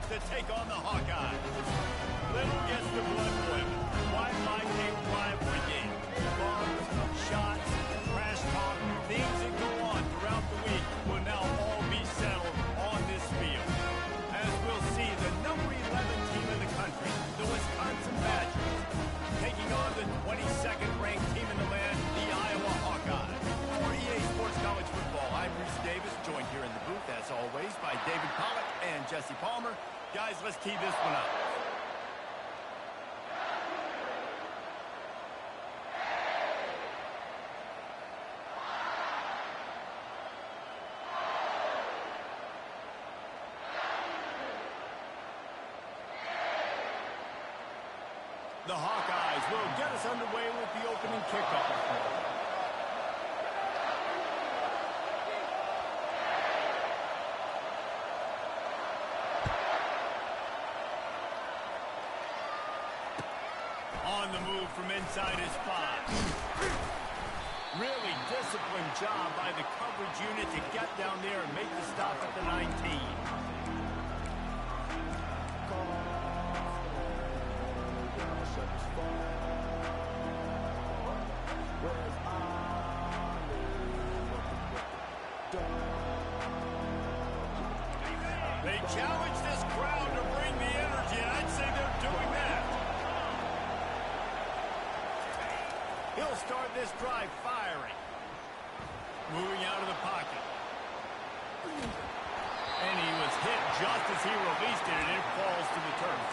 to take on the Hawkeyes. Little gets the blood boiling. Wide line came flying for a game. Bombs, shots, trash talk, things that go on throughout the week will now all be settled on this field. As we'll see, the number 11 team in the country, the Wisconsin Badgers, taking on the 22nd ranked team in the land, the Iowa Hawkeyes. For EA Sports College Football, I'm Reese Davis, joined here in the booth, as always, by David Pollack and Jesse Palmer. Guys, let's tee this one up. The Hawkeyes will get us underway with the opening kickoff. On the move from inside his 5. Really disciplined job by the coverage unit to get down there and make the stop at the 19. They challenge this crowd to bring the energy, and I'd say they're doing that. He'll start this drive firing. Moving out of the pocket. And he was hit just as he released it, and it falls to the turf.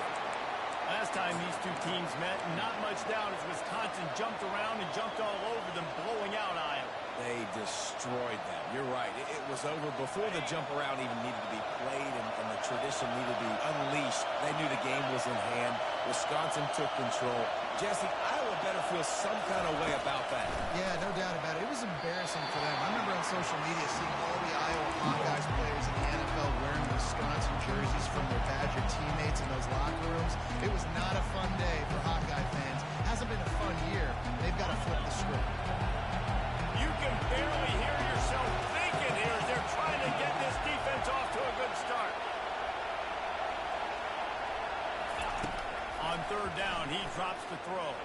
Last time these two teams met, not much doubt as Wisconsin jumped around and jumped all over them, blowing out Iowa. They destroyed them. You're right. It was over before the jump around even needed to be played and the tradition needed to be unleashed. They knew the game was in hand. Wisconsin took control. Jesse, Iowa better feel some kind of way about that. Yeah, no doubt about it. It was embarrassing for them. I remember on social media seeing all the Iowa Hawkeyes players in the NFL wearing Wisconsin jerseys from their Badger teammates in those locker rooms. It was not a fun day for Hawkeye fans. Hasn't been a fun year. They've got to flip the script. You can barely hear yourself thinking here as they're trying to get this defense off to a good start. On third down, he drops the throw.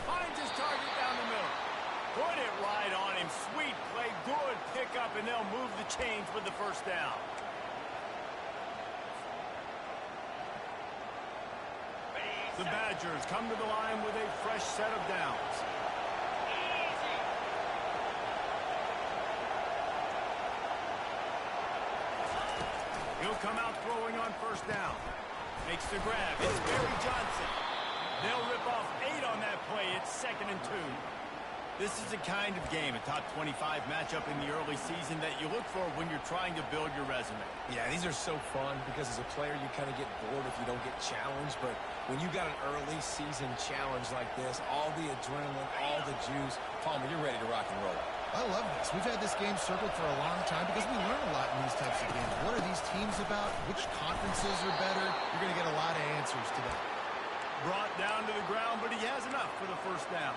Finds his target down the middle. Put it right on him. Sweet play, good pickup, and they'll move the chains with the first down. The Badgers come to the line with a fresh set of downs. He'll come out throwing on first down. Makes the grab. It's Barry Johnson. They'll rip off 8 on that play. It's 2nd and 2. This is the kind of game, a top 25 matchup in the early season that you look for when you're trying to build your resume. Yeah, these are so fun because as a player you kind of get bored if you don't get challenged. But when you got an early season challenge like this, all the adrenaline, all the juice, Palmer, you're ready to rock and roll. I love this. We've had this game circled for a long time because we learn a lot in these types of games. What are these teams about? Which conferences are better? You're going to get a lot of answers today. Brought down to the ground, but he has enough for the first down.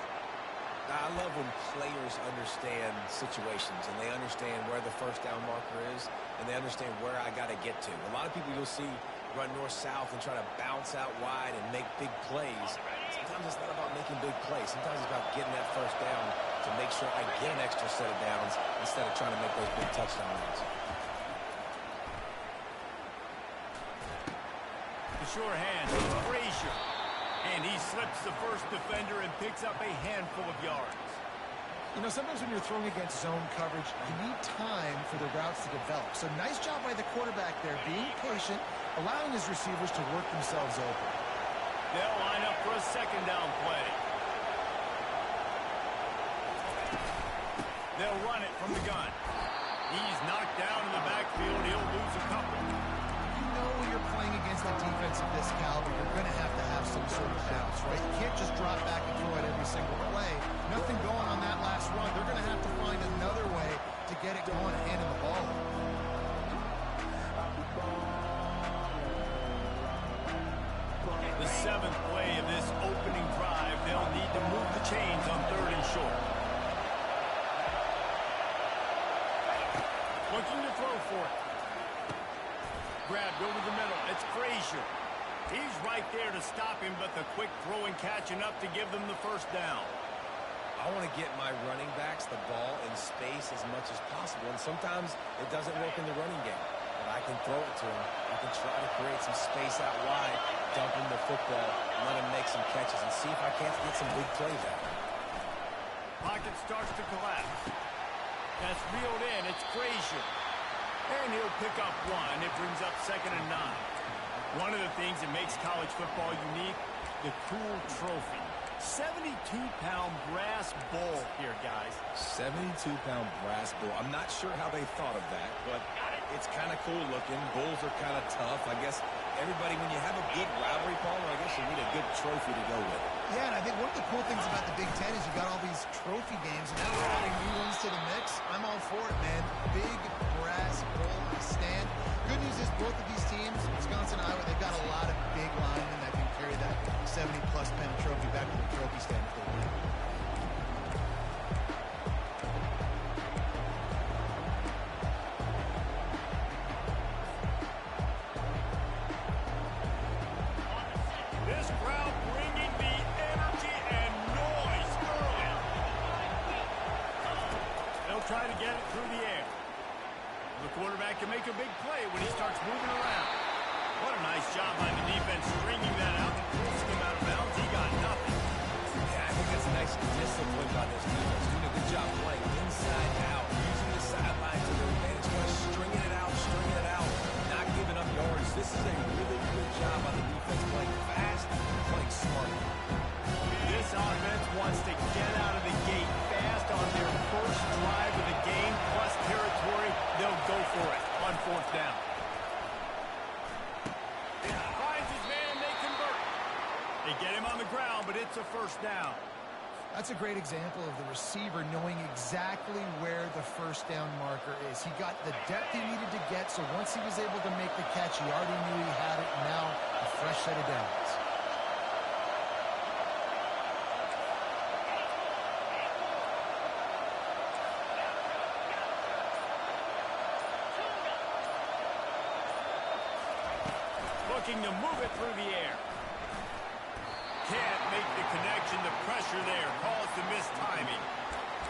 I love when players understand situations and they understand where the first down marker is and they understand where I got to get to. A lot of people you'll see run north-south and try to bounce out wide and make big plays. Sometimes it's not about making big plays. Sometimes it's about getting that first down to make sure I get an extra set of downs instead of trying to make those big touchdown runs. The sure hand, Frazier. And he slips the first defender and picks up a handful of yards. You know, sometimes when you're throwing against zone coverage, you need time for the routes to develop. So nice job by the quarterback there, being patient, allowing his receivers to work themselves open. They'll line up for a second down play. They'll run it from the gun. He's knocked down in the backfield. He'll lose a couple. You know when you're playing against a defense of this caliber, you're going to have some sort of bounce, right? You can't just drop back and throw it every single play. Nothing going on that last run. They're going to have to find another way to get it going and handing the ball. The 7th play of this opening drive, they'll need to move the chains on 3rd and short. Looking to throw for it. grabbed over the middle. It's Frazier. He's right there to stop him, but the quick throw and catching up to give them the first down. I want to get my running backs the ball in space as much as possible, and sometimes it doesn't work in the running game. But I can throw it to him. I can try to create some space out wide, dump him the football, let him make some catches, and see if I can't get some big plays out. Pocket starts to collapse. That's reeled in. It's Frazier. And he'll pick up one. It brings up 2nd and 9. One of the things that makes college football unique, the cool trophy. 72-pound brass bull here, guys. 72-pound brass bull. I'm not sure how they thought of that, but it's kind of cool looking. Bulls are kind of tough. I guess everybody, when you have a good rivalry, Paul, I guess you need a good trophy to go with it. Yeah, and I think one of the cool things about the Big Ten is you got all these trophy games, and now we're adding new ones to the mix. I'm all for it, man. Big brass bull on the stand. Good news is both of these teams, Wisconsin and Iowa, they've got a lot of big linemen that can carry that 70-plus pound trophy back to the trophy stand if they win. This crowd bringing the energy and noise early. They'll try to get it through the air. The quarterback can make a big play when he starts moving around. What a nice job by the defense stringing that out and forcing him out of bounds. He got nothing. Yeah, I think that's nice discipline by this defense. Doing a good job playing inside out, using the sideline to their advantage, kind of stringing it out, not giving up yards. This is a really good job by the defense, playing fast, playing smart. This offense wants to get out of the gate fast on their first drive of the game, plus territory. They'll go for it on 4th down. Finds his man, they convert. They get him on the ground, but it's a first down. That's a great example of the receiver knowing exactly where the first down marker is. He got the depth he needed to get, so once he was able to make the catch, he already knew he had it. Now, a fresh set of downs. Looking to move it through the air. Can't make the connection. The pressure there caused the missed timing.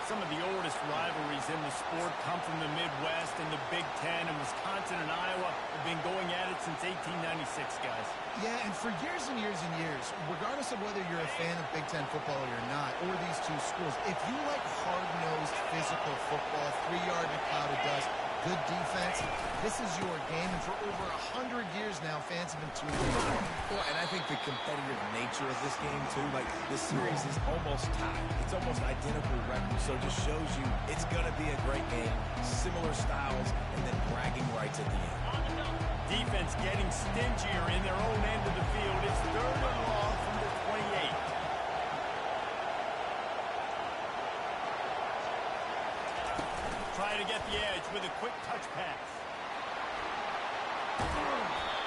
Some of the oldest rivalries in the sport come from the Midwest, and the Big Ten, and Wisconsin and Iowa have been going at it since 1896, guys. Yeah, and for years and years and years, regardless of whether you're a fan of Big Ten football or not, or these two schools, if you like hard-nosed physical football, 3-yard in a cloud of dust, good defense, this is your game, and for over 100 years now, fans have been tuning in. Well, and I think the competitive nature of this game, too, like, this series is almost tied. It's almost identical records, so it just shows you it's going to be a great game, similar styles, and then bragging rights at the end. Defense getting stingier in their own end of the field. It's 3rd and long from the 28. Try to get the edge with a quick touch pass.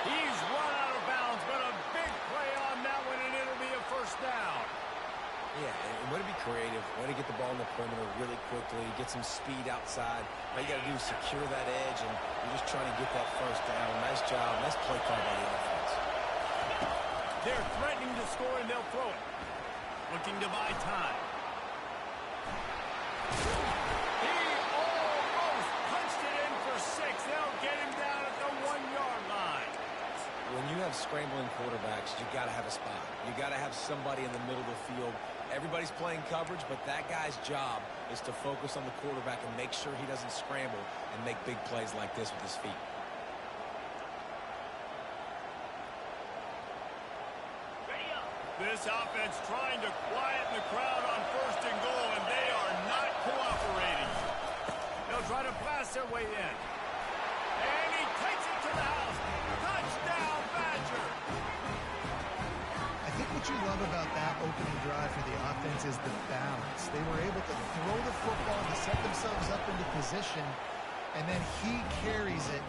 He's run out of bounds, but a big play on that one, and it'll be a first down. Yeah, and way to be creative, way to get the ball in the perimeter really quickly, get some speed outside. All you got to do is secure that edge, and you're just trying to get that first down. Nice job, nice play call by the offense. They're threatening to score, and they'll throw it. Looking to buy time. He almost punched it in for 6. They'll get him down at the 1-yard line. When you have scrambling quarterbacks, you got to have a spot. You got to have somebody in the middle of the field. Everybody's playing coverage, but that guy's job is to focus on the quarterback and make sure he doesn't scramble and make big plays like this with his feet. This offense trying to quieten the crowd on 1st and goal, and they are not cooperating. They'll try to blast their way in. And he takes it to the house. Touchdown, Badger! I think what you love about that opening drive for the offense is the balance. They were able to throw the football to set themselves up into position, and then he carries it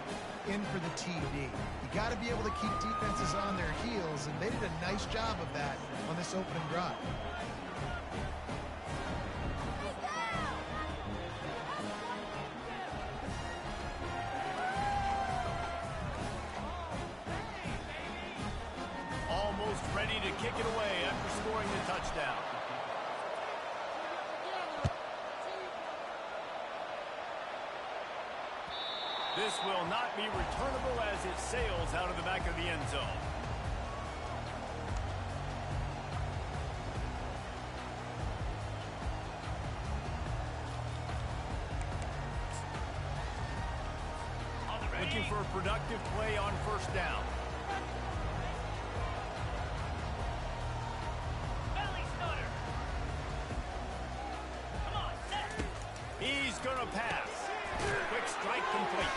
in for the TD. You got to be able to keep defenses on their heels, and they did a nice job of that on this opening drive. kick it away after scoring the touchdown. This will not be returnable as it sails out of the back of the end zone. Looking for a productive play on first down. Belly stutter. Come on, set. He's going to pass. Quick strike complete.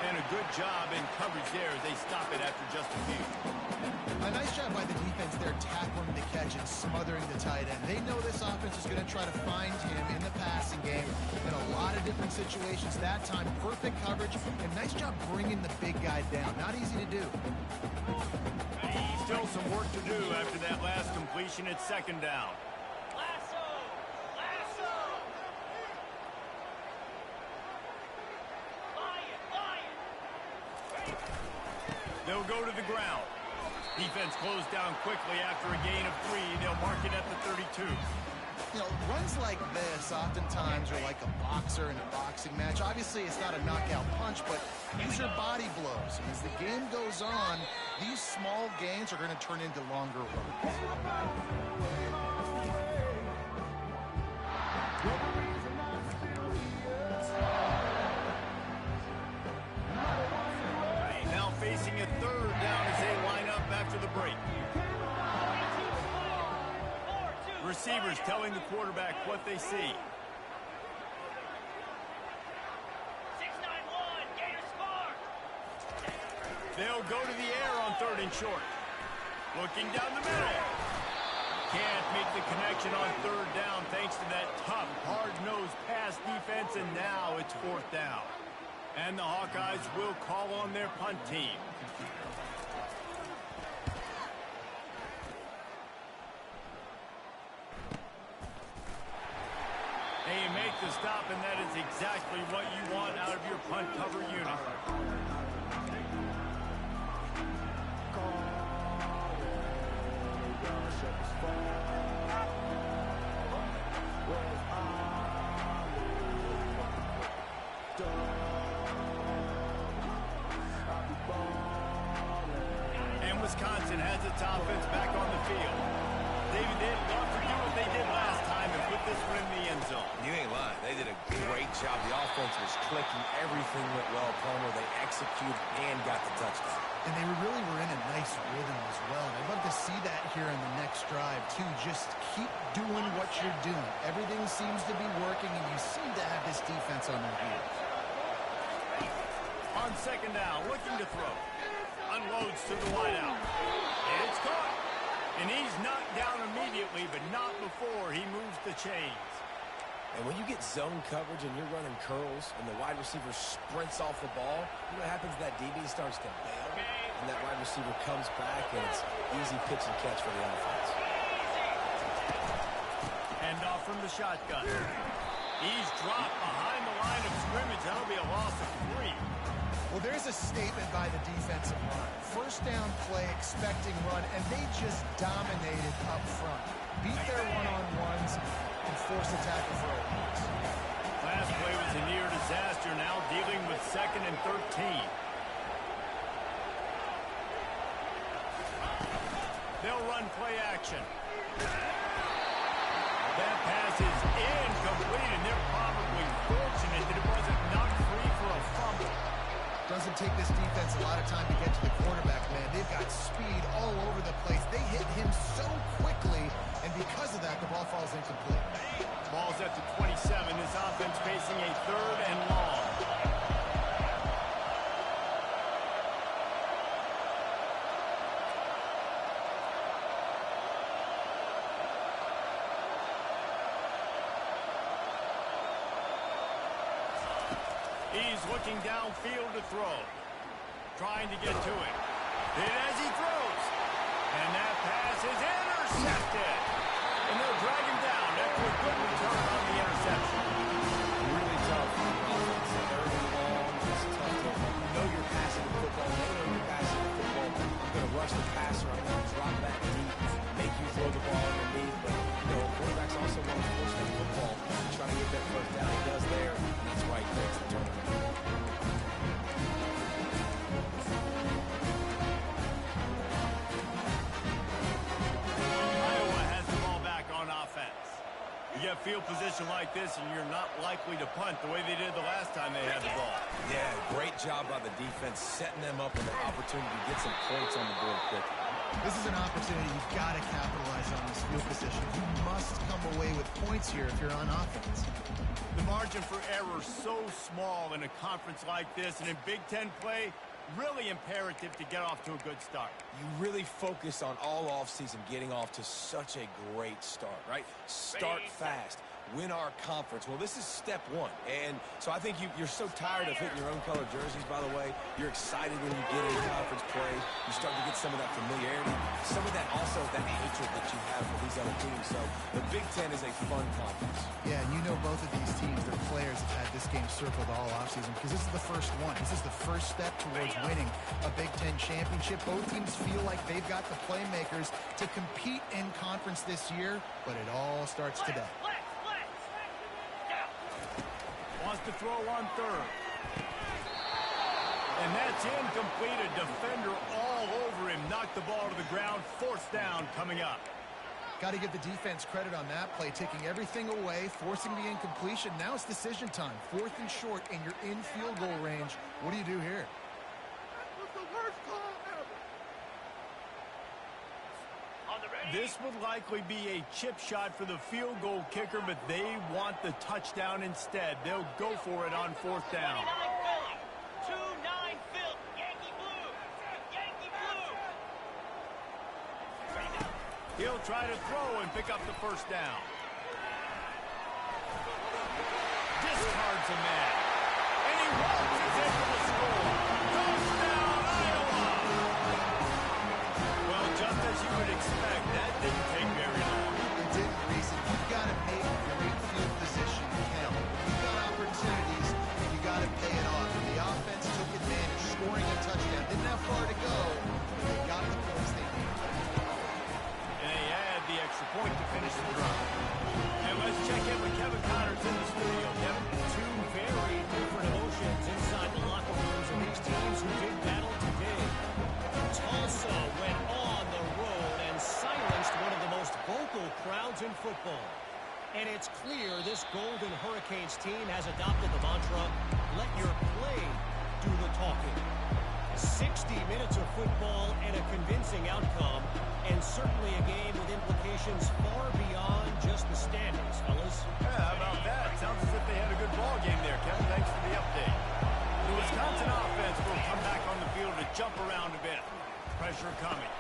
And a good job in coverage there as they stop it after just a few. A nice job by the defense there tackling the catch and smothering the tight end. They know this offense is going to try to find him in the passing game in a lot of different situations. That time, perfect coverage and nice job bringing the big guy down. Not easy to do. Still some work to do after that last completion at second down. Lasso. Lasso. Lion. They'll go to the ground. Defense closed down quickly after a gain of 3. They'll mark it at the 32. You know, runs like this oftentimes are like a boxer in a boxing match. Obviously, it's not a knockout punch, but these are body blows. And as the game goes on, these small gains are going to turn into longer runs. Now facing a third down as they line up after the break. Receivers telling the quarterback what they see. 691. Gator Spark. They'll go to the air on third and short. Looking down the middle. Can't make the connection on third down thanks to that tough, hard-nosed pass defense, and now it's fourth down. And the Hawkeyes will call on their punt team. They make the stop, and that is exactly what you want out of your punt cover unit. And Wisconsin has its offense back on the field. David, they'd love to do what they did last time and put this one in the end zone. You ain't lying. They did a great job. The offense was clicking. Everything went well. Palmer, they executed and got the touchdown. And they really were in a nice rhythm as well. And I'd love to see that here in the next drive, too. Just keep doing what you're doing. Everything seems to be working, and you seem to have this defense on their heels. On second down, looking to throw. Unloads to the wideout. It's caught. And he's knocked down immediately, but not before he moves the chains. And when you get zone coverage and you're running curls and the wide receiver sprints off the ball, you know what happens? That DB starts to bail, and that wide receiver comes back, and it's easy pitch and catch for the offense. Hand off from the shotgun. He's dropped behind the line of scrimmage. That'll be a loss of 3. Well, there's a statement by the defensive line. First down play, expecting run, and they just dominated up front. Beat their one-on-ones and forced a tackle for a loss. Last play was a near disaster, now dealing with 2nd and 13. They'll run play action. That pass is incomplete, and they're probably fortunate that it wasn't knocked free for a fumble. Doesn't take this defense a lot of time to get to the quarterback, man. They've got speed all over the place. They hit him so quickly, and because of that, the ball falls incomplete. Ball's at the 27. This offense facing a third and long. He's looking downfield to throw. Trying to get to it. And as he throws. And that pass is intercepted. And they'll drag him down after a good return on the interception. Really tough offense. Third and long. It's tough to know you're passing the football. They know you're passing the football. I'm going to rush the passer. I'm going to drop back deep. field position like this, and you're not likely to punt the way they did the last time they had the ball. Yeah, great job by the defense, setting them up with an opportunity to get some points on the board quickly. This is an opportunity you've got to capitalize on this field position. You must come away with points here if you're on offense. The margin for error so small in a conference like this, and in Big Ten play, really imperative to get off to a good start. You really focus on all offseason getting off to such a great start, right? Start fast. Win our conference. Well, this is step one. And so I think you're so tired of hitting your own color jerseys, by the way. You're excited when you get into conference play. You start to get some of that familiarity. Some of that also, that hatred that you have for these other teams. So the Big Ten is a fun conference. Yeah, and you know both of these teams, their players have had this game circled all offseason because this is the first one. This is the first step towards winning a Big Ten championship. Both teams feel like they've got the playmakers to compete in conference this year, but it all starts today. Wants to throw on third. And that's incomplete. A defender all over him. Knocked the ball to the ground. Fourth down coming up. Got to give the defense credit on that play, taking everything away, forcing the incompletion. Now it's decision time. Fourth and short, and you're in field goal range. What do you do here? This would likely be a chip shot for the field goal kicker, but they want the touchdown instead. They'll go for it on fourth down. 2-9 Phil. Yankee blue. Yankee blue. He'll try to throw and pick up the first down. Discards a man. And he waltzes into the score. Touchdown, Iowa! Well, just as you would expect, that didn't take very long. It didn't, Reese. You've got to make great field position count. You've got opportunities, and you got to pay it off. And the offense took advantage, scoring a touchdown. Didn't have far to go, but they got the points they needed. And they add the extra point to finish the drive. And let's check in with Kevin Connors in the studio. Kevin? Two very different emotions inside the locker rooms of these teams who did battle today. Tulsa went on the road and silenced one of the most vocal crowds in football. And it's clear this Golden Hurricanes team has adopted the mantra, let your play do the talking. 60 minutes of football and a convincing outcome, and certainly a game with implications far beyond just the standings, fellas. Yeah, how about that? Sounds as if they had a good ball game there, Kevin. Thanks for the update. The Wisconsin offense will come back on the field to jump around a bit. Pressure coming.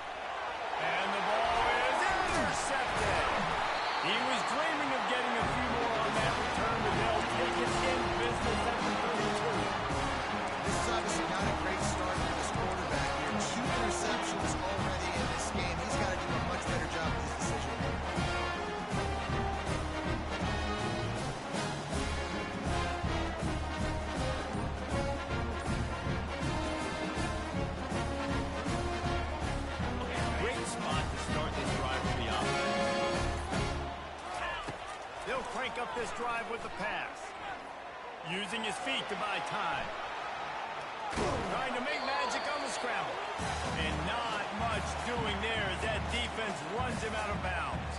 And the ball is intercepted. He was dreaming of getting a few more on that return, but they'll take it in business at the 32. This is obviously not a great start for this quarterback here. 2 interceptions already in this game. He's got to do a much better job with his decision. Great spot to start this drive for the offense. They'll crank up this drive with the pass. Using his feet to buy time. Trying to make magic on the scramble. And not much doing there as that defense runs him out of bounds.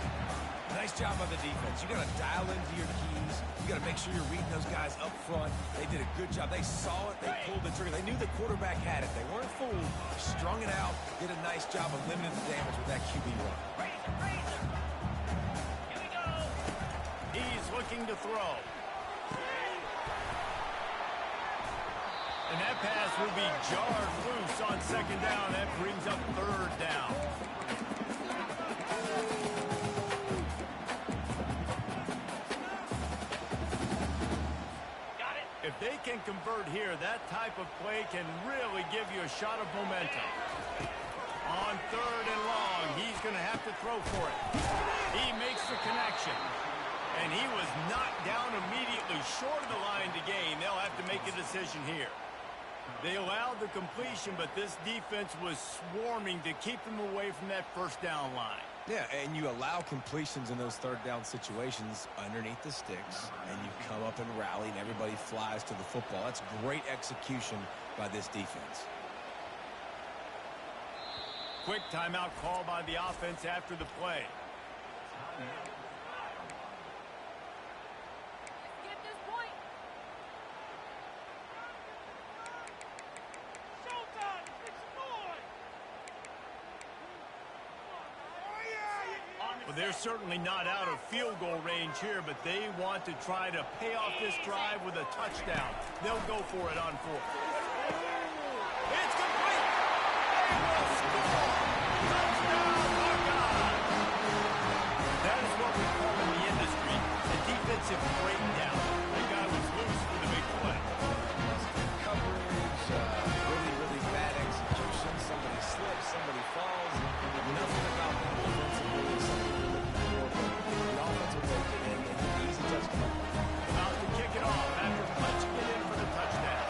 Nice job by the defense. You got to dial into your keys. You got to make sure you're reading those guys up front. They did a good job. They saw it. They pulled the trigger. They knew the quarterback had it. They weren't fooled. Strung it out. Did a nice job of limiting the damage with that QB run. Razor. Here we go. He's looking to throw. And that pass will be jarred loose on second down. That brings up third down. Got it. If they can convert here, that type of play can really give you a shot of momentum. On third and long, he's going to have to throw for it. He makes the connection. And he was knocked down immediately short of the line to gain. They'll have to make a decision here. They allowed the completion, but this defense was swarming to keep them away from that first down line. Yeah, and you allow completions in those third down situations underneath the sticks, and you come up and rally, and everybody flies to the football. That's great execution by this defense. Quick timeout call by the offense after the play. Well, they're certainly not out of field goal range here, but they want to try to pay off this drive with a touchdown. They'll go for it on fourth. It's complete. They will score. Touchdown, Buckeyes. That is what we call in the industry a defensive breakdown. That guy was loose for the big play. Coverage, really, really bad execution. Somebody slips, somebody falls. Nothing about that offensively is something you're looking for, but the offense will take it in and an easy touchdown. About to kick it off after punching it in for the touchdown.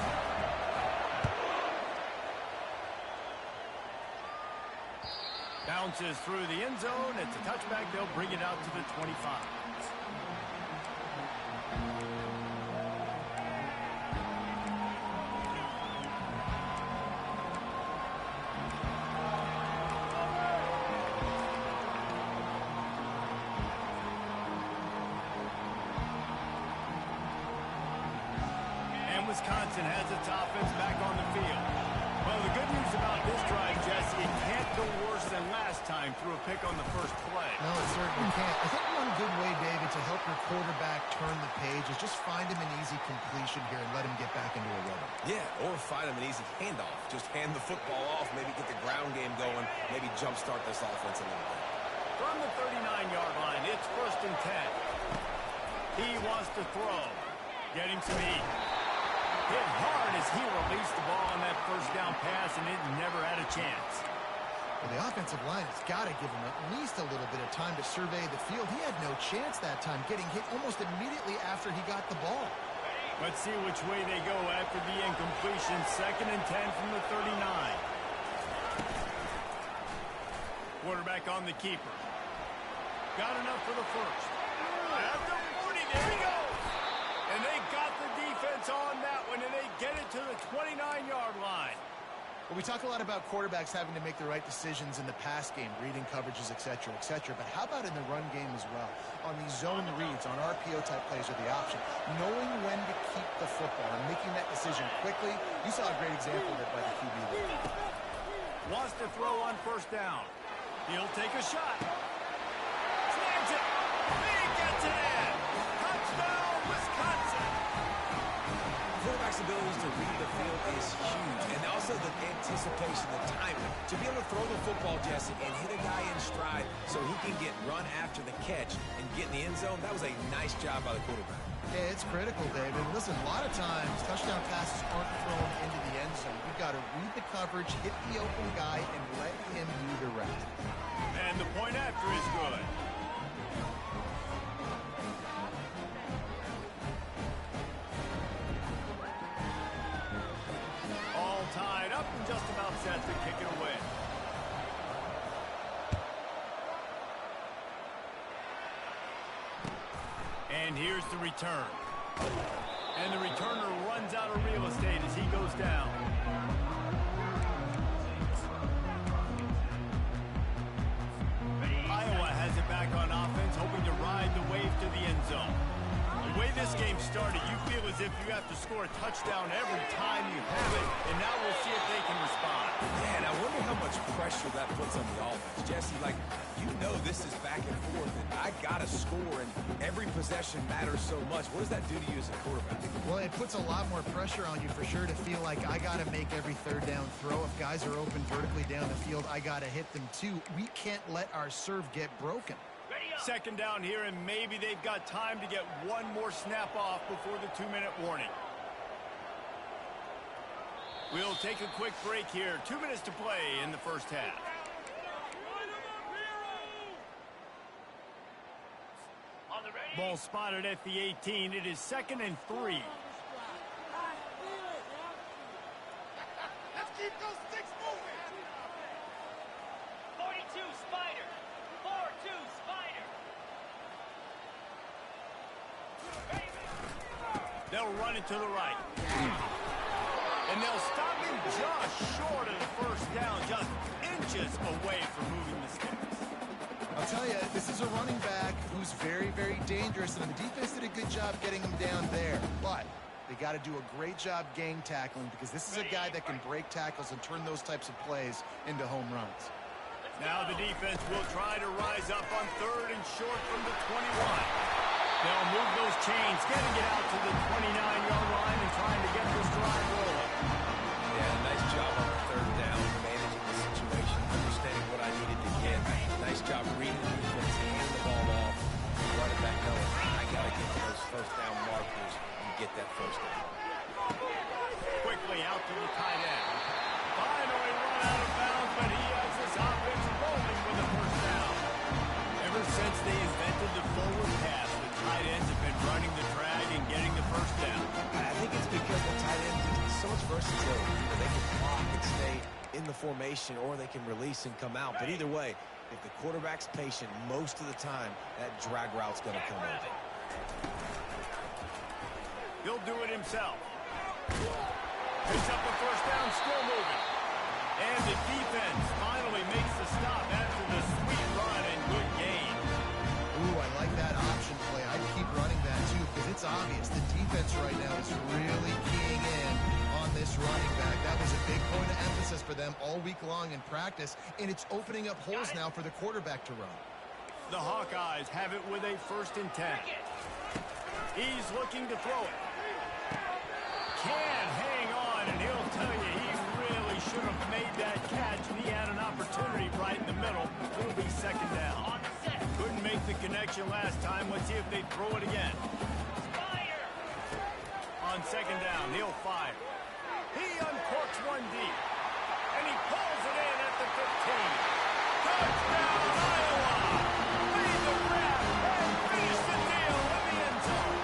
Bounces through the end zone. It's a touchback. They'll bring it out to the 25. And Wisconsin has its offense back on the field. Well, the good news about this drive, Jesse, it can't go worse than last time through a pick on the first play. No, it certainly can't. I think one good way, David, to help your quarterback turn the page is just find him an easy completion here and let him get back into a rhythm. Yeah, or find him an easy handoff. Just hand the football off, maybe get the ground game going, maybe jumpstart this offense a little bit. From the 39-yard line, it's 1st and 10. He wants to throw. Getting some heat. Hit hard as he released the ball on that first down pass, and it never had a chance. Well, the offensive line has got to give him at least a little bit of time to survey the field. He had no chance that time, getting hit almost immediately after he got the ball. Let's see which way they go after the incompletion. 2nd and 10 from the 39. Quarterback on the keeper. Got enough for the first. At the 40, there he goes. And they got the defense on that one, and they get it to the 29-yard line. Well, we talk a lot about quarterbacks having to make the right decisions in the pass game, reading coverages, et cetera, but how about in the run game as well? On these zone reads, on RPO-type plays are the option. Knowing when to keep the football and making that decision quickly, you saw a great example of it by the QB there. Wants to throw on 1st down. He'll take a shot. Slams it. He gets it in. Touchdown, Wisconsin. Quarterback's abilities to read the field is huge, and also the anticipation, the timing. To be able to throw the football, Jesse, and hit a guy in stride so he can get run after the catch and get in the end zone, that was a nice job by the quarterback. Yeah, it's critical, David. Listen, a lot of times, touchdown passes aren't thrown into the end zone. You've got to read the coverage, hit the open guy, and let him do the rest. And the point after is good. All tied up and just about set to kick it away. And here's the return. And the returner runs out of real estate as he goes down. Iowa has it back on offense, hoping to ride the wave to the end zone. The way this game started, you feel as if you have to score a touchdown every time you have it, and now we'll see if they can respond. Yeah, and I wonder how much pressure that puts on the offense. Jesse, like, you know this is back and forth, and I got to score, and every possession matters so much. What does that do to you as a quarterback? Well, it puts a lot more pressure on you for sure to feel like I got to make every 3rd down throw. If guys are open vertically down the field, I got to hit them too. We can't let our serve get broken. 2nd down here, and maybe they've got time to get one more snap off before the 2-minute warning. We'll take a quick break here. 2 minutes to play in the first half. Ball spotted at the 18. It is 2nd and 3. Let's keep those sticks moving. 42 Spider. 4-2 Spider. They'll run it to the right. And they'll stop him just short of the 1st down, just inches away from moving the sticks. I'll tell you, this is a running back who's very, very dangerous, and the defense did a good job getting him down there. But they got to do a great job gang tackling because this is a guy that can break tackles and turn those types of plays into home runs. Now the defense will try to rise up on 3rd and short from the 21. They'll move those chains, getting it out to the 29-yard line and trying to get this drive rolling. Yeah, nice job on the 3rd down, managing the situation, understanding what I needed to get. Nice job reading the defense, handing the ball off, running back knowing I got to get to those 1st down markers and get that 1st down. Quickly out to the tight end. Finally run out of bounds, but he has this offense rolling with a 1st down. Ever since they invented the forward pass, the tight ends have been running the drag and getting the 1st down. I think it's because the tight end has so much versatility. You know, they can block and stay in the formation, or they can release and come out. But either way, if the quarterback's patient most of the time, that drag route's going to come over. He'll do it himself. Picks up the 1st down, still moving. And the defense finally makes the stop after the sweet run and good gain. Ooh, I like that option play. I'd keep running that, too, because it's obvious the defense right now is really keying in on this running back. That was a big point of emphasis for them all week long in practice, and it's opening up holes now for the quarterback to run. The Hawkeyes have it with a 1st and 10. He's looking to throw it. Can't hang on, and he'll tell you he really should have made that catch, and he had an opportunity right in the middle. It'll be 2nd down. Couldn't make the connection last time. Let's see if they throw it again. On 2nd down, he'll fire. He uncorks one deep, and he pulls it in at the 15. Touchdown, Iowa! Lead the grab and finish the deal in the end zone.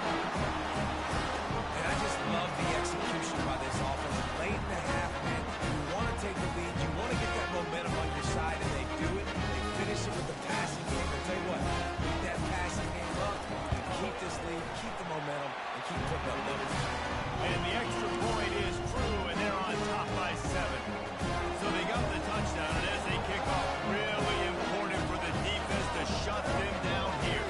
And I just love the execution by this offense. Late in the half, man, you want to take the lead. You want to get that momentum on your side, and they do it. They finish it with the passing game. I'll tell you what, keep that passing game up, and keep this lead, keep the momentum, and keep putting up numbers. And the extra point is true, and they're on top by 7. So they got the touchdown, and as they kick off, really important for the defense to shut them down here.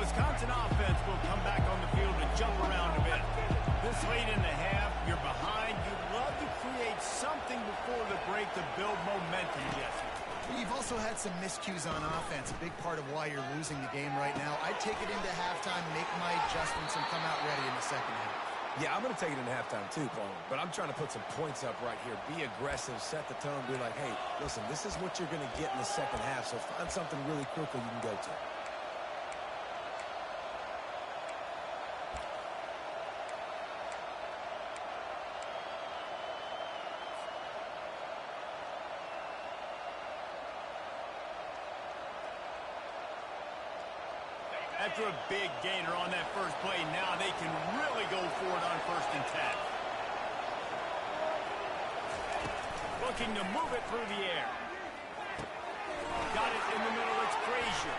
Wisconsin offense will come back on the field and jump around a bit. This late in the half, you're behind. You'd love to create something before the break to build momentum, Jesse. You've also had some miscues on offense, a big part of why you're losing the game right now. I'd take it into halftime, make my adjustments, and come out ready in the 2nd half. Yeah, I'm going to take it into halftime too, Paul. But I'm trying to put some points up right here. Be aggressive, set the tone, be like, hey, listen, this is what you're going to get in the 2nd half, so find something really quickly you can go to. After a big gainer on that first play, now they can really go for it on 1st and 10. Looking to move it through the air. Got it in the middle, it's Frazier.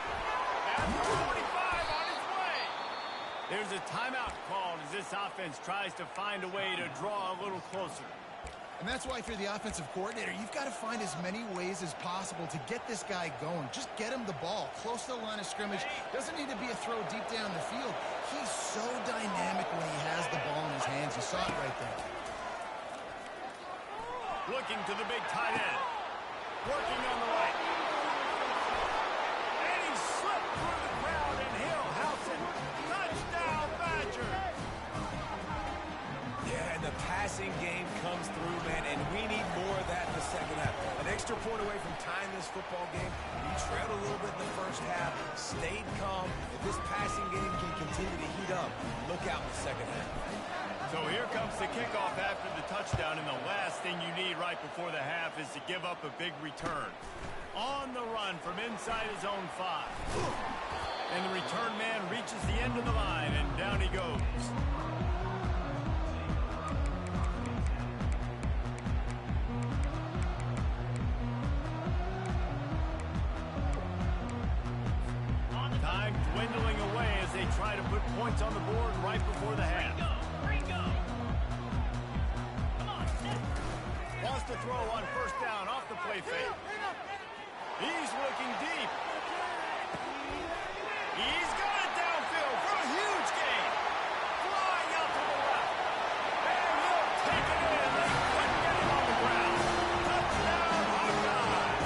At the 45 on his way. There's a timeout called as this offense tries to find a way to draw a little closer. And that's why, if you're the offensive coordinator, you've got to find as many ways as possible to get this guy going. Just get him the ball close to the line of scrimmage. Doesn't need to be a throw deep down the field. He's so dynamic when he has the ball in his hands. You saw it right there. Looking to the big tight end. Working on the right. And he slipped through the crowd, and he'll house it. Touchdown, Badger! Yeah, and the passing game comes through, man, and we need more of that in the 2nd half. An extra point away from tying this football game. We trailed a little bit in the 1st half, stayed calm. If this passing game can continue to heat up, look out in the 2nd half. So here comes the kickoff after the touchdown, and the last thing you need right before the half is to give up a big return. On the run from inside his own 5. And the return man reaches the end of the line, and down he goes. time dwindling away as they try to put points on the board right before the half. Ringo. Come on, set. Wants to throw on first down off the play fake. He's looking deep. He's got it downfield for a huge gain. Flying out to the left. And he'll take it in. They couldn't get him on the ground. Touchdown, Hawkeye.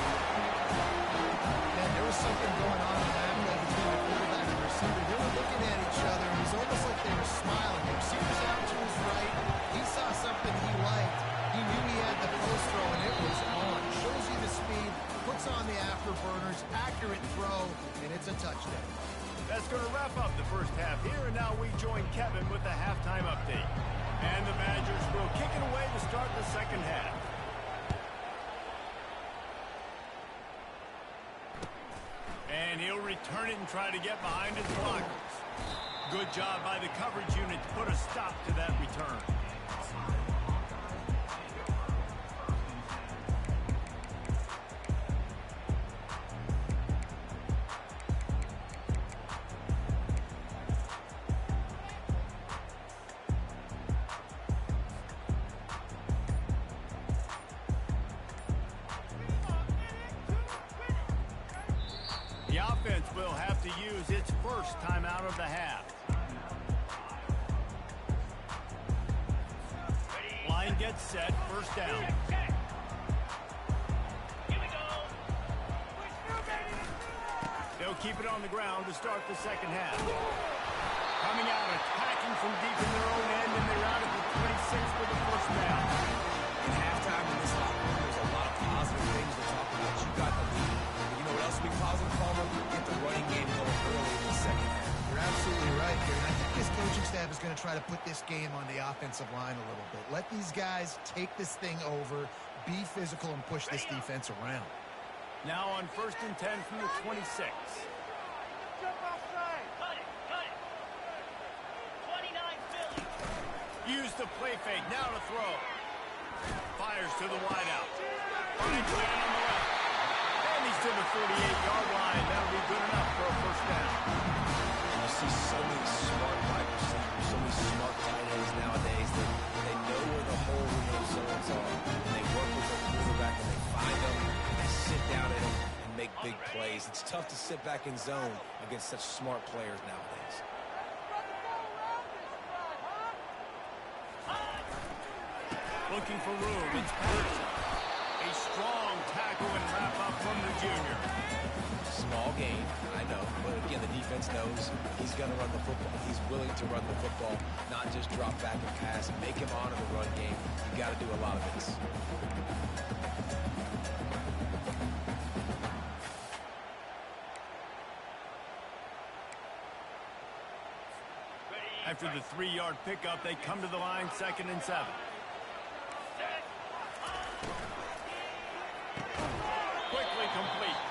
Man, there was something going on in that play between the quarterback and the receiver. They were looking at each other, and it was almost like they were smiling. The receiver's out to his right. He saw something he liked. He knew he had the post throw, and it was on. Shows you the speed, puts on the afterburners, accurate throw, and it's a touchdown. That's going to wrap up the first half here, and now we join Kevin with the halftime update. And the Badgers will kick it away to start the second half. And he'll return it and try to get behind his blockers. Good job by the coverage unit to put a stop to that return. The offense will have to use its first timeout of the half. Line gets set, first down. Here we go. They'll keep it on the ground to start the second half. Coming out, attacking from deep in their own end, and they're out at the 26 for the first down. In halftime in this locker room, there's a lot of positive things to talk about. You got the lead. But you know what else will be positive, Palmer? Get the running game going early in the second half. You're absolutely right, Gary. I think this coaching staff is going to try to put this game on the offensive line a little bit. Let these guys take this thing over, be physical, and push this defense around. Now on first and 10 from the 26. Cut it. 29 Philly. Use the play fake, now to throw. Fires to the wideout. Finds man on the left. And he's to the 48-yard line. That'll be good enough for a first down. You see so many smart wide receivers, so many smart tight ends nowadays that they know where the holes in those zones are. And they work with their quarterback and they find them and they sit down in them and make big plays. It's tough to sit back in zone against such smart players nowadays. Looking for room. It's Patterson. A strong tackle and wrap up from the junior. Small gain, I know. But again, the defense knows he's going to run the football. He's willing to run the football, not just drop back and pass. Make him honor the run game. You got to do a lot of this. After the 3-yard pickup, they come to the line, 2nd and 7. Quickly complete.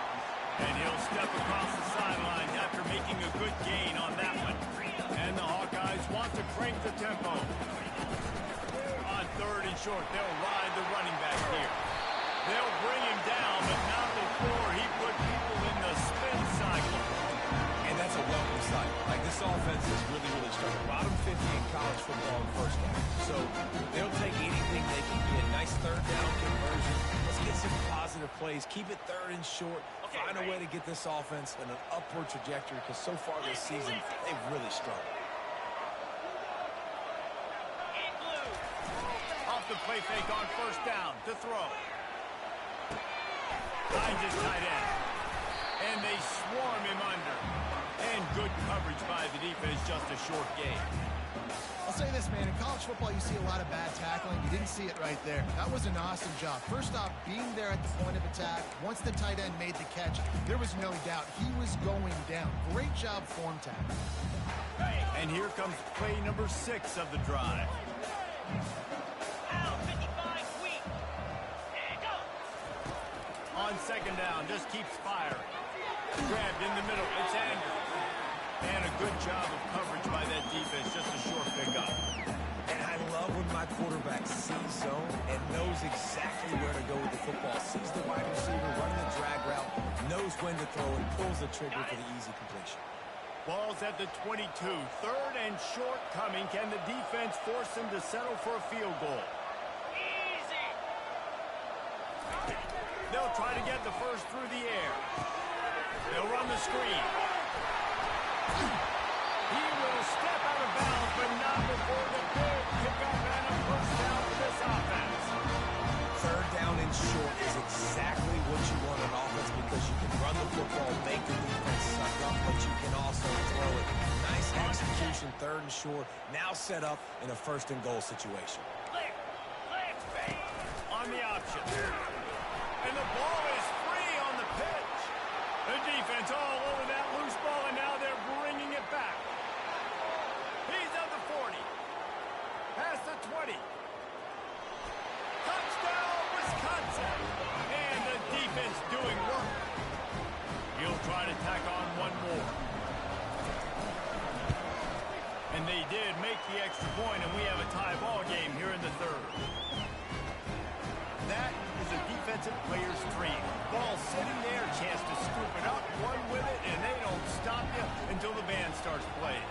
And he'll step across the sideline after making a good gain on that one. And the Hawkeyes want to crank the tempo. On 3rd and short, they'll ride the running back here. They'll bring him down, but not before he put people in the spin cycle. And that's a welcome sight. Like, this offense is really, really strong. Bottom 50 in college football in first down. So they'll take anything they can get. Nice 3rd down conversion. Let's get some positive plays. Keep it 3rd and short. Find a way to get this offense in an upward trajectory because so far this season, they've really struggled. Off the play fake on first down to throw. Finds his tight end. And they swarm him under. And good coverage by the defense, just a short gain. I'll say this, man. In college football, you see a lot of bad tackling. You didn't see it right there. That was an awesome job. First off, being there at the point of attack. Once the tight end made the catch, there was no doubt he was going down. Great job form tackling. And here comes play number 6 of the drive. Out, 55 sweep. And go. On 2nd down, just keeps firing. Grabbed in the middle, it's Andrews. And a good job of coverage by that defense, just a short pickup. And I love when my quarterback sees zone and knows exactly where to go with the football. Sees the wide receiver running the drag route, knows when to throw, and pulls the trigger for the easy completion. Ball's at the 22. Third and short coming. Can the defense force them to settle for a field goal? Easy. They'll try to get the first through the air. They'll run the screen. He will step out of bounds, but not before the big pickup and a first down for this offense. Third down and short is exactly what you want on offense because you can run the football, make the defense suck up, but you can also throw it. Nice execution, third and short. Now set up in a first and goal situation. Clear. Clear. Bang. On the option. And the ball is free on the pitch. The defense all over that loose ball, and now they're bringing it back. He's at the 40. Past the 20. Touchdown, Wisconsin. And the defense doing work. He'll try to tack on one more. And they did make the extra point, and we have a tie ball game here in the third. That is a defensive player's dream. Ball sitting there, chance to scoop it up, run with it, and they don't stop you until the band starts playing.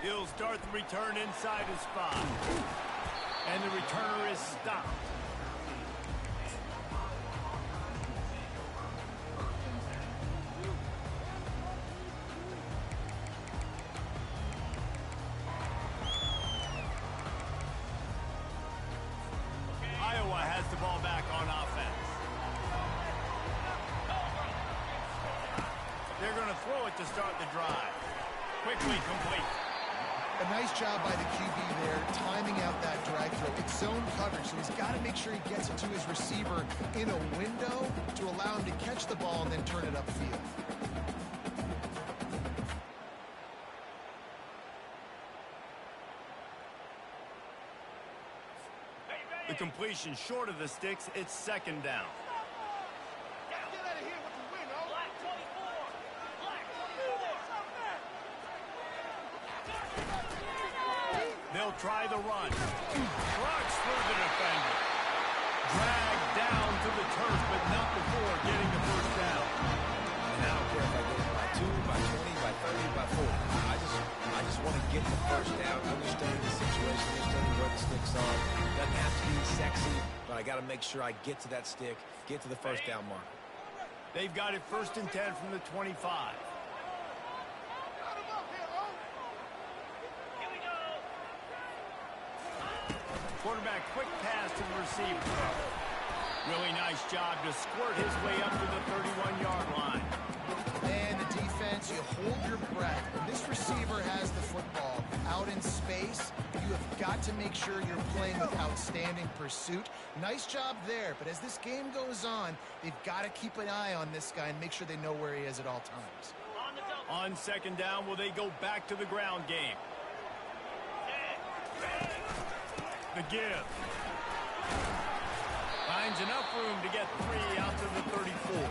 He'll start the return inside his spot. And the returner is stopped. Iowa has the ball back on offense. They're going to throw it to start the drive. Quickly complete. A nice job by the QB there, timing out that drag throw. It's zone coverage, so he's got to make sure he gets it to his receiver in a window to allow him to catch the ball and then turn it upfield. The completion short of the sticks. It's second down. Get out of here with the win, oh. Black 24. Black 24. They'll try the run. Rocks through the defender. Dragged down to the turf, but not before getting the first down. And I don't care if I get it by 2, by 20, by 30, by 40. I just want to get the first down, understanding the situation, understanding where the sticks are. Doesn't have to be sexy, but I got to make sure I get to that stick, get to the first down marker. They've got it first and 10 from the 25. Here we go. Quarterback quick pass to the receiver. Really nice job to squirt his way up to the 31-yard line. And the defense, you hold your breath. When this receiver has the football out in space, you have got to make sure you're playing with outstanding pursuit. Nice job there, but as this game goes on, they've got to keep an eye on this guy and make sure they know where he is at all times. On the double. On second down, will they go back to the ground game? The give. Finds enough room to get 3 out to the 34.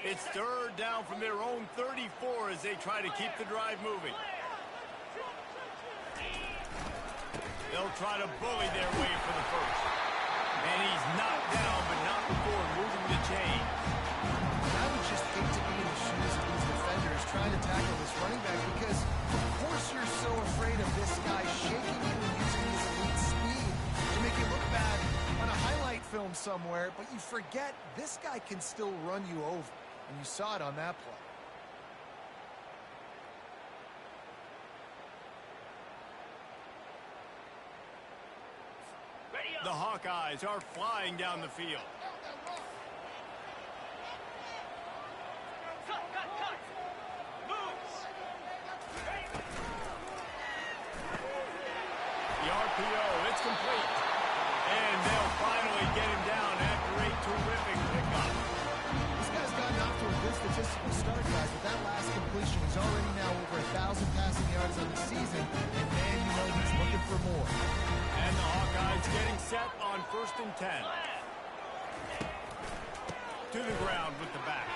It's third down from their own 34 as they try to keep the drive moving. They'll try to bully their way for the first. And he's knocked down, but not before moving the chain. I would just hate to be in the shoes of these defenders trying to tackle this running back because, of course, you're so afraid of this guy shaking you and using his elite speed to make you look bad on a highlight film somewhere, but you forget this guy can still run you over, and you saw it on that play. The Hawkeyes are flying down the field. Cut, cut, cut. Moves. The RPO, it's complete. And they'll finally get him down after a terrific pickup. This guy's gotten off to a good statistical start, guys, with that last completion. He's already now over 1,000 passing yards on the season, and man, you know he's looking for more. and 10. To the ground with the back.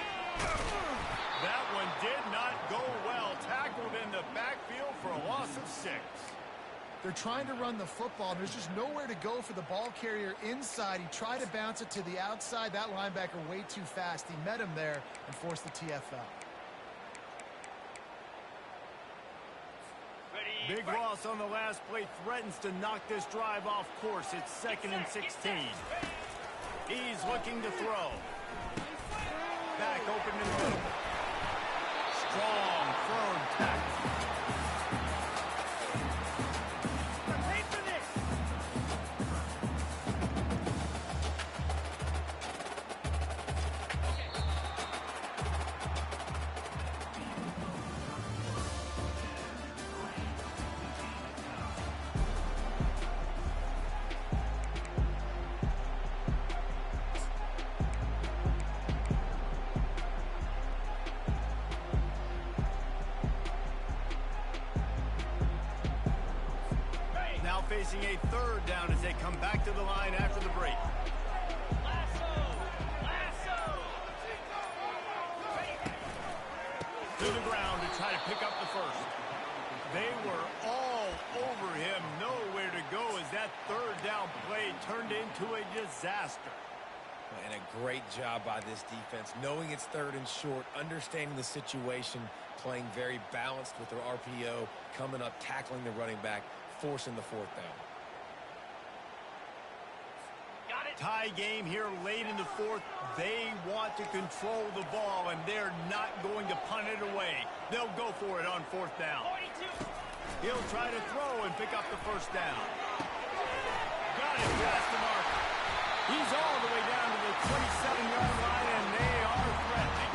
That one did not go well. Tackled in the backfield for a loss of 6. They're trying to run the football, and there's just nowhere to go for the ball carrier inside. He tried to bounce it to the outside. That linebacker way too fast. He met him there and forced the TFL. Big loss on the last play threatens to knock this drive off course. It's 2nd and 16. He's looking to throw. Back open in the middle. Strong, firm tackle. Facing a 3rd down as they come back to the line after the break. To the ground to try to pick up the first. They were all over him. Nowhere to go as that 3rd down play turned into a disaster. And a great job by this defense, knowing it's 3rd and short, understanding the situation, playing very balanced with their RPO, coming up, tackling the running back, forcing the 4th down. Tie game here late in the 4th. They want to control the ball, and they're not going to punt it away. They'll go for it on 4th down. He'll try to throw and pick up the 1st down. Got it past the mark. He's all the way down to the 27-yard line, and they are threatening.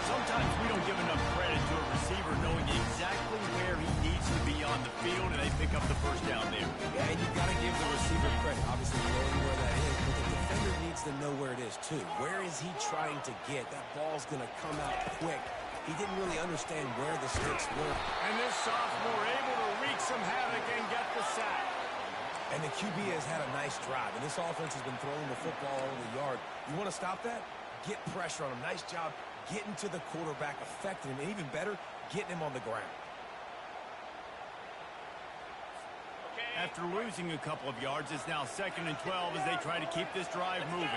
Sometimes we don't give enough credit to a receiver knowing exactly where he needs to be on the field, and they pick up the 1st down there. Yeah, and you've got to give the receiver credit, obviously knowing where that is, but the defender needs to know where it is too. Where is he trying to get? That ball's going to come out quick. He didn't really understand where the sticks were. And this sophomore able to wreak some havoc and get the sack. And the QB has had a nice drive, and this offense has been throwing the football over the yard. You want to stop that? Get pressure on him. Nice job getting to the quarterback, affecting him, and even better, getting him on the ground. After losing a couple of yards, it's now 2nd and 12 as they try to keep this drive moving.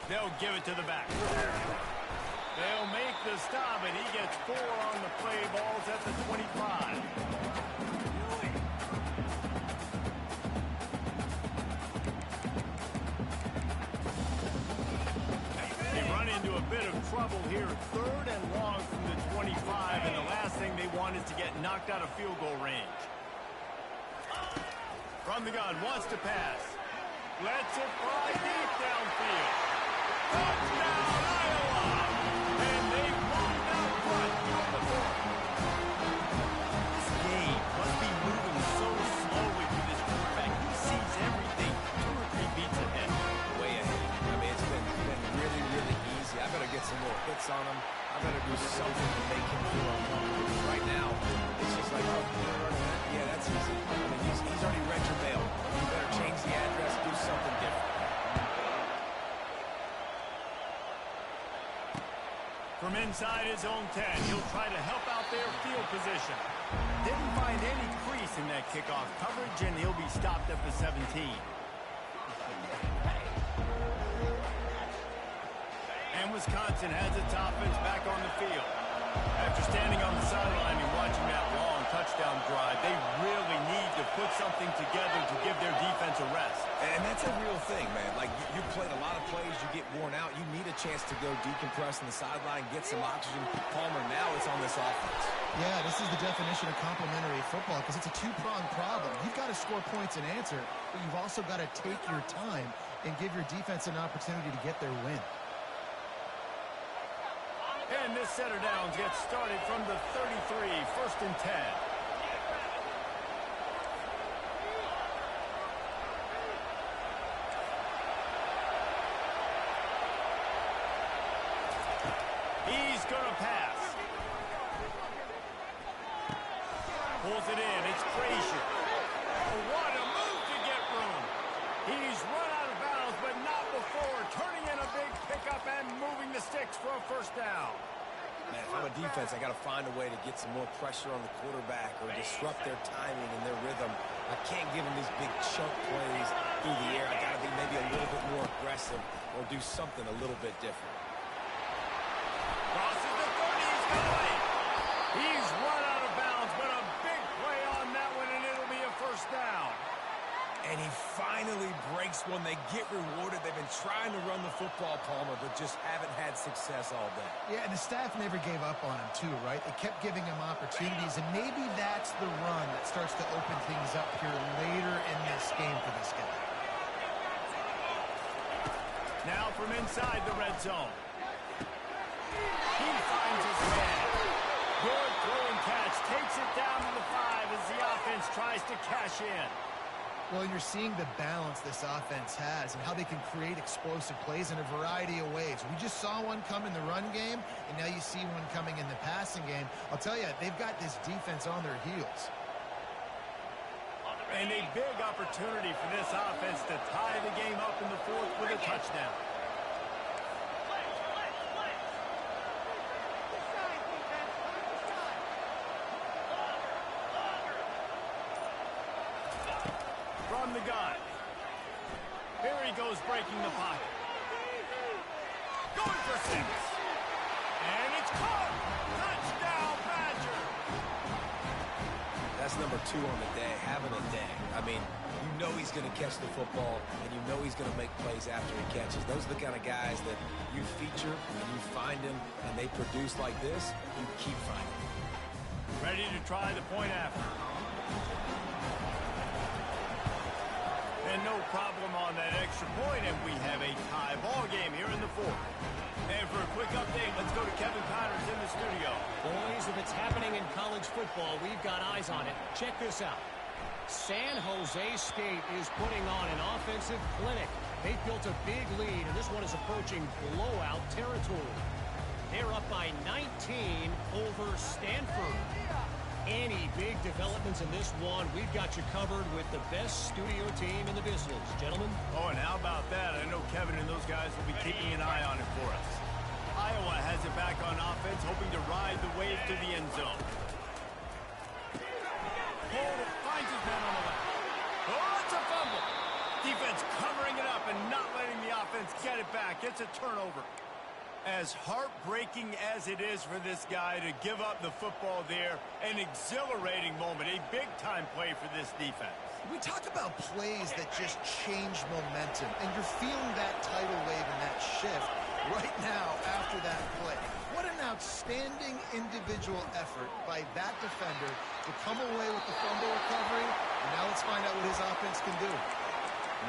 They'll give it to the back. They'll make the stop, and he gets 4 on the play. Ball's at the 25. They run into a bit of trouble here. 3rd and long from the 25, and the last thing they want is to get knocked out of field goal range. From the gun, wants to pass. Lets it fly deep downfield. Touchdown, Iowa! And they've moved out front on the 4th. This game must be moving so slowly for this quarterback. He sees everything 2 or 3 beats ahead. Way ahead. I mean, it's been really, really easy. I better get some more hits on him. I better do something to make him feel uncomfortable. Right now, it's just like, oh, yeah, that's easy. I mean, he's already read your mail. You better change the address, do something different. From inside his own 10, he'll try to help out their field position. Didn't find any crease in that kickoff coverage, and he'll be stopped at the 17. And Wisconsin has its offense back on the field. After standing on the sideline and watching that long touchdown drive, they really need to put something together to give their defense a rest. And that's a real thing, man. Like, you played a lot of plays, you get worn out. You need a chance to go decompress on the sideline, get some oxygen. Palmer, now it's on this offense. Yeah, this is the definition of complementary football because it's a two-pronged problem. You've got to score points and answer, but you've also got to take your time and give your defense an opportunity to get their win. And this set of downs gets started from the 33, 1st and 10. He's going to pass. Pulls it in. It's Frazier. Oh, what a move to get room. He's run out of bounds, but not before. Turning in a big pickup and moving the sticks for a first down. Man, if I'm a defense, I got to find a way to get some more pressure on the quarterback or disrupt their timing and their rhythm. I can't give them these big chunk plays through the air. I got to be maybe a little bit more aggressive or do something a little bit different. Crosses the 30. He's got it. He's run out of bounds, but a big play on that one, and it'll be a first down. And he finally breaks one. They get rewarded. They've been trying to run the football, Palmer, but just haven't had success all day. Yeah, and the staff never gave up on him, too, right? They kept giving him opportunities, and maybe that's the run that starts to open things up here later in this game for this guy. Now from inside the red zone. He finds his man. Good throw and catch. Takes it down to the 5 as the offense tries to cash in. Well, and you're seeing the balance this offense has and how they can create explosive plays in a variety of ways. We just saw one come in the run game, and now you see one coming in the passing game. I'll tell you, they've got this defense on their heels. And a big opportunity for this offense to tie the game up in the 4th with a touchdown. From the gun. Here he goes, breaking the pocket. Going for 6. And it's caught. Touchdown, Badger. That's number 2 on the day, having a day. I mean, you know he's going to catch the football, and you know he's going to make plays after he catches. Those are the kind of guys that you feature, and you find them, and they produce like this, you keep finding them. Ready to try the point after. And no problem on that extra point, and we have a tie ball game here in the 4th. And for a quick update, let's go to Kevin Connors in the studio. Boys, if it's happening in college football, we've got eyes on it. Check this out. San Jose State is putting on an offensive clinic. They built a big lead, and this one is approaching blowout territory. They're up by 19 over Stanford. Any big developments in this one, we've got you covered with the best studio team in the business. Gentlemen? Oh, and how about that? I know Kevin and those guys will be keeping an eye on it for us. Iowa has it back on offense, hoping to ride the wave to the end zone. Finds his man on the left. Oh, it's a fumble. Defense covering it up and not letting the offense get it back. It's a turnover. As heartbreaking as it is for this guy to give up the football there, an exhilarating moment, a big-time play for this defense. We talk about plays that just change momentum, and you're feeling that tidal wave and that shift right now after that play. What an outstanding individual effort by that defender to come away with the fumble recovery, and now let's find out what his offense can do.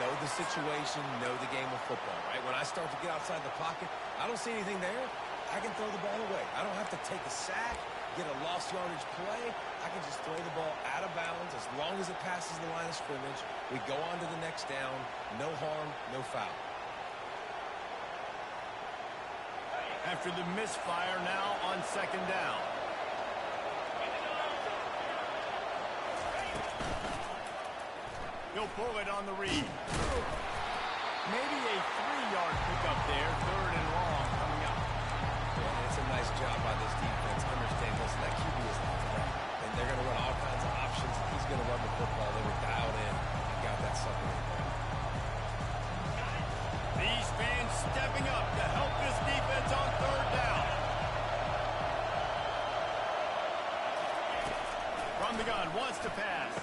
Know the situation, know the game of football, right? When I start to get outside the pocket, I don't see anything there. I can throw the ball away. I don't have to take a sack, get a lost yardage play. I can just throw the ball out of bounds as long as it passes the line of scrimmage. We go on to the next down. No harm, no foul. After the misfire, now on 2nd down. He'll pull it on the read. Maybe a 3-yard pickup there, 3rd and long coming up. Yeah, it's a nice job by this defense. Understand, listen, that QB is not threat. And they're going to run all kinds of options. He's going to run the football. They were dialed in and got that sucker in there. These fans stepping up to help this defense on 3rd down. From the gun, wants to pass.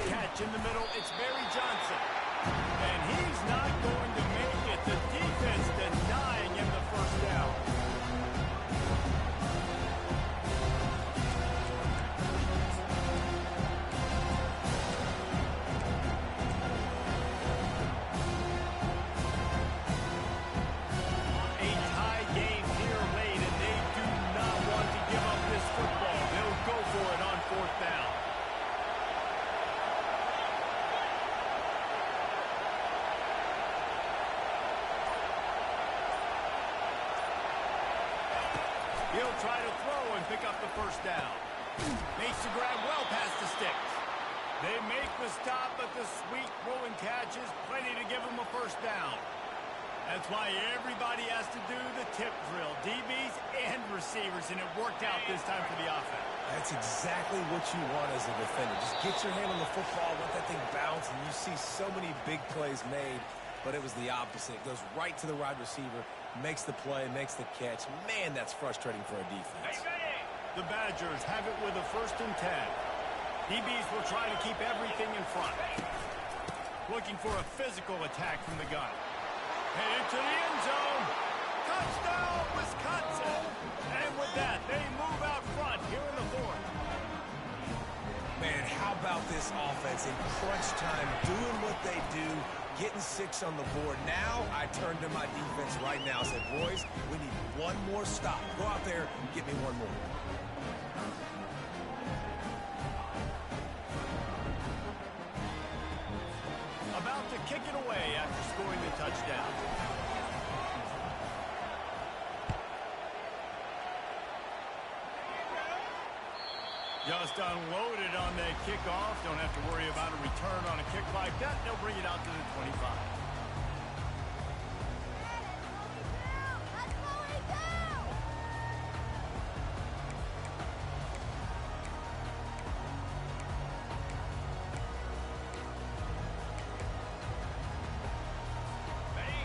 Catch in the middle, it's Barry Johnson. And he's not going to make it. The defense denying him the first down. A tie game here late, and they do not want to give up this football. They'll go for it on 4th down. He'll try to throw and pick up the first down. Makes the grab well past the sticks. They make the stop, but the sweet throw and catch is plenty to give them a first down. That's why everybody has to do the tip drill, DBs and receivers, and it worked out this time for the offense. That's exactly what you want as a defender. Just get your hand on the football, let that thing bounce, and you see so many big plays made, but it was the opposite. It goes right to the wide receiver, makes the play, makes the catch. Man, that's frustrating for a defense. The Badgers have it with a 1st and 10. DBs will try to keep everything in front. Looking for a physical attack from the gun. Headed to the end zone. Touchdown, Wisconsin. And with that, they move out front here in the 4th. Man, how about this offense in crunch time, doing what they do, getting 6 on the board. Now I turn to my defense right now and say, boys, we need one more stop. Go out there and get me one more. About to kick it away after scoring the touchdown. Just unloaded on that kickoff. Don't have to worry about a return on a kick like that. They'll bring it out to the 25.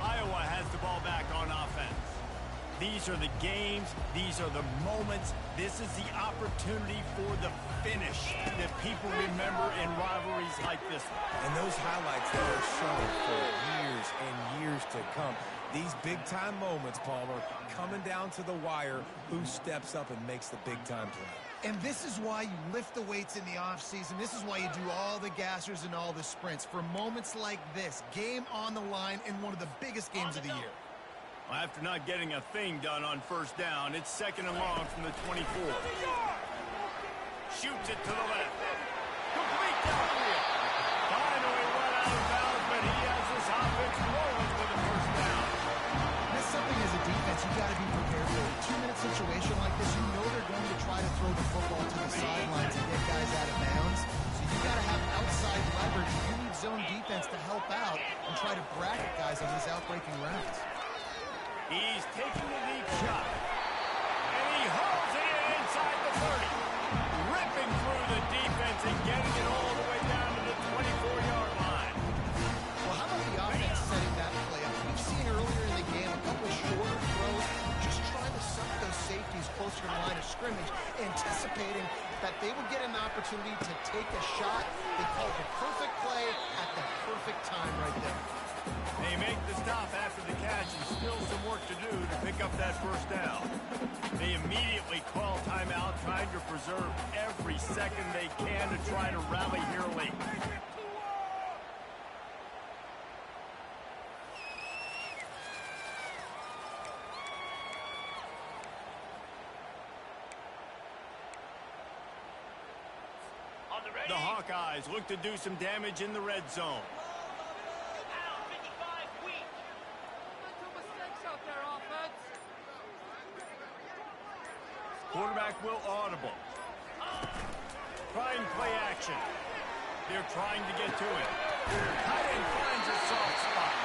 Iowa has the ball back on offense. These are the games. These are the moments. This is the opportunity for the finish that people remember in rivalries like this one. And those highlights, they are shown for years and years to come. These big-time moments, Palmer, coming down to the wire, who steps up and makes the big-time play. And this is why you lift the weights in the offseason. This is why you do all the gassers and all the sprints. For moments like this, game on the line in one of the biggest games of the year. Well, after not getting a thing done on 1st down, it's 2nd and long from the 24. Shoots it to the left. Complete downfield. Finally run out of bounds, but he has his offense rolling for the 1st down. That's something as a defense you got to be prepared for. A 2-minute situation like this, you know they're going to try to throw the football to the sidelines and get guys out of bounds. So you got to have outside leverage. You need zone defense to help out and try to bracket guys on these outbreaking routes. He's taking a deep shot. And he hauls it in inside the 30. Ripping through the defense and getting it all the way down to the 24-yard line. Well, how about the offense setting that play up? We've seen earlier in the game a couple of shorter throws, just trying to suck those safeties closer to the line of scrimmage, anticipating that they would get an opportunity to take a shot. They called the perfect play at the perfect time right there. They make the stop after the catch and still some work to do to pick up that 1st down. They immediately call timeout, trying to preserve every second they can to try to rally here late. The Hawkeyes look to do some damage in the red zone. Quarterback will audible. Trying play action. They're trying to get to it. Tight end finds a soft spot.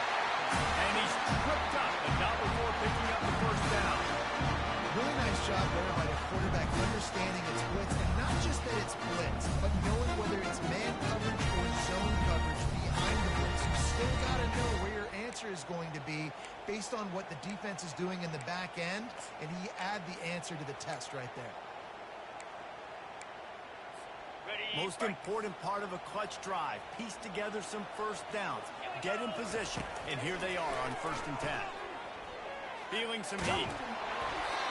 And he's tripped up, but not before picking up the 1st down. Really nice job there by the quarterback understanding it's blitz, and not just that it's blitz, but knowing whether it's man coverage or zone coverage behind the blitz. You still got to know where your answer is going to be based on what the defense is doing in the back end, and he add the answer to the test right there. Most important part of a clutch drive. Piece together some 1st downs. Get in position. And here they are on 1st and 10. Feeling some heat.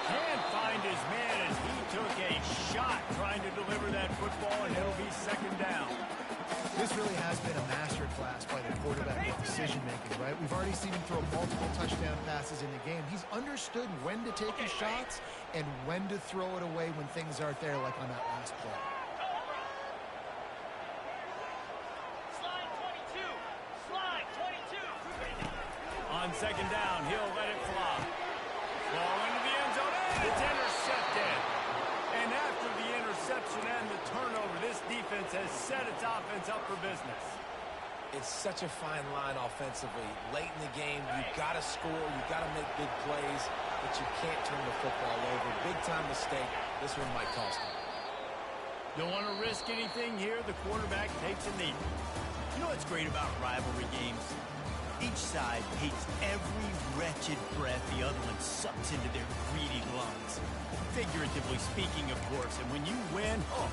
Can't find his man as he took a shot trying to deliver that football, and it'll be 2nd down. This really has been a masterclass by the quarterback with decision-making, right? We've already seen him throw multiple touchdown passes in the game. He's understood when to take his shots and when to throw it away when things aren't there, like on that last play. Slide 22. On 2nd down, he'll let it fly. Ball into the end zone, and it's intercepted. dead. And after the interception and the turnover, this defense has set its offense up for business. It's such a fine line offensively. Late in the game, you've got to score, you've got to make big plays, but you can't turn the football over. Big-time mistake. This one might cost him. Don't want to risk anything here. The quarterback takes a knee. You know what's great about rivalry games? Each side hates every wretched breath the other one sucks into their greedy lungs. Figuratively speaking, of course. And when you win, oh,